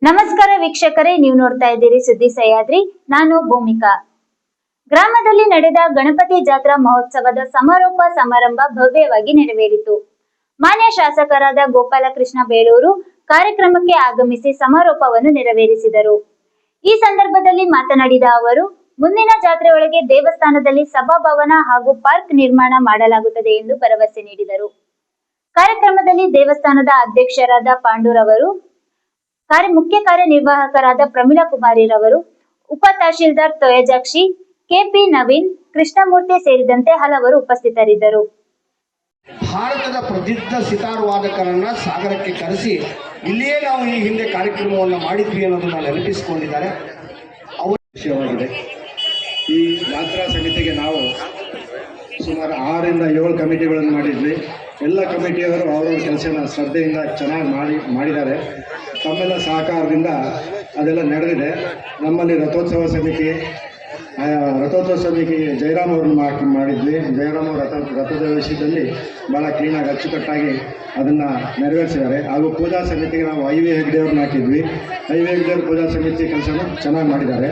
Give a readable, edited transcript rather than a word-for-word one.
ನಮಸ್ಕಾರ ವೀಕ್ಷಕರೇ, ನೀವು ನೋಡ್ತಾ ಇದ್ದೀರಿ ಸುದ್ದಿ ಸಹ್ಯಾದ್ರಿ. ನಾನು ಭೂಮಿಕಾ. ಗ್ರಾಮದಲ್ಲಿ ನಡೆದ ಗಣಪತಿ ಜಾತ್ರಾ ಮಹೋತ್ಸವದ ಸಮಾರೋಪ ಸಮಾರಂಭ ಭವ್ಯವಾಗಿ ನೆರವೇರಿತು. ಮಾನ್ಯ ಶಾಸಕರಾದ ಗೋಪಾಲಕೃಷ್ಣ ಬೇಳೂರು ಕಾರ್ಯಕ್ರಮಕ್ಕೆ ಆಗಮಿಸಿ ಸಮಾರೋಪವನ್ನು ನೆರವೇರಿಸಿದರು. ಈ ಸಂದರ್ಭದಲ್ಲಿ ಮಾತನಾಡಿದ ಅವರು, ಮುಂದಿನ ಜಾತ್ರೆಯೊಳಗೆ ದೇವಸ್ಥಾನದಲ್ಲಿ ಸಭಾಭವನ ಹಾಗೂ ಪಾರ್ಕ್ ನಿರ್ಮಾಣ ಮಾಡಲಾಗುತ್ತದೆ ಎಂದು ಭರವಸೆ ನೀಡಿದರು. ಕಾರ್ಯಕ್ರಮದಲ್ಲಿ ದೇವಸ್ಥಾನದ ಅಧ್ಯಕ್ಷರಾದ ಪಾಂಡೂರವರು, ಮುಖ್ಯ ಕಾರ್ಯನಿರ್ವಾಹಕರಾದ ಪ್ರಮೀಳಾ ಕುಮಾರಿರವರು, ಉಪ ತಹಶೀಲ್ದಾರ್ ತೊಯಜಾಕ್ಷಿ, ಕೆಪಿ ನವೀನ್, ಕೃಷ್ಣಮೂರ್ತಿ ಸೇರಿದಂತೆ ಹಲವರು ಉಪಸ್ಥಿತರಿದ್ದರು. ಭಾರತದ ಪ್ರಸಿದ್ಧ ಸಿತಾರ್ ವಾದಕರನ್ನ ಸಾಗರಕ್ಕೆ ಕರೆಸಿ ಇಲ್ಲಿಯೇ ನಾವು ಈ ಹಿಂದೆ ಕಾರ್ಯಕ್ರಮವನ್ನು ಮಾಡಿದ್ವಿ ಅನ್ನೋದನ್ನ ನೆನಪಿಸಿಕೊಂಡಿದ್ದಾರೆ. ಅವರ ವಿಷಯವಾಗಿದೆ. ಈ ಯಾತ್ರಾ ಸಮಿತಿಗೆ ನಾವು ಸುಮಾರು 6 ರಿಂದ 7 ಕಮಿಟಿಗಳನ್ನು ಮಾಡಿದ್ವಿ. ಎಲ್ಲ ಕಮಿಟಿಯವರು ಅವರವ್ರ ಕೆಲಸನ ಶ್ರದ್ಧೆಯಿಂದ ಚೆನ್ನಾಗಿ ಮಾಡಿದ್ದಾರೆ. ತಮ್ಮೆಲ್ಲ ಸಹಕಾರದಿಂದ ಅದೆಲ್ಲ ನಡೆದಿದೆ. ನಮ್ಮಲ್ಲಿ ರಥೋತ್ಸವ ಸಮಿತಿ ಜಯರಾಮ್ ಅವ್ರನ್ನ ಮಾಡಿದ್ವಿ. ಜಯರಾಮ್ ಅವರು ರಥದ ವಿಷಯದಲ್ಲಿ ಭಾಳ ಕ್ಲೀನಾಗಿ ಅಚ್ಚುಕಟ್ಟಾಗಿ ಅದನ್ನು ನೆರವೇರಿಸಿದ್ದಾರೆ. ಹಾಗೂ ಪೂಜಾ ಸಮಿತಿಗೆ ನಾವು ಐ ವಿ ಹೆಗ್ಡೆ ಅವ್ರನ್ನ ಹಾಕಿದ್ವಿ. ಐ ವಿ ಹೆಗ್ಡೆ ಪೂಜಾ ಸಮಿತಿ ಕೆಲಸನೂ ಚೆನ್ನಾಗಿ ಮಾಡಿದ್ದಾರೆ.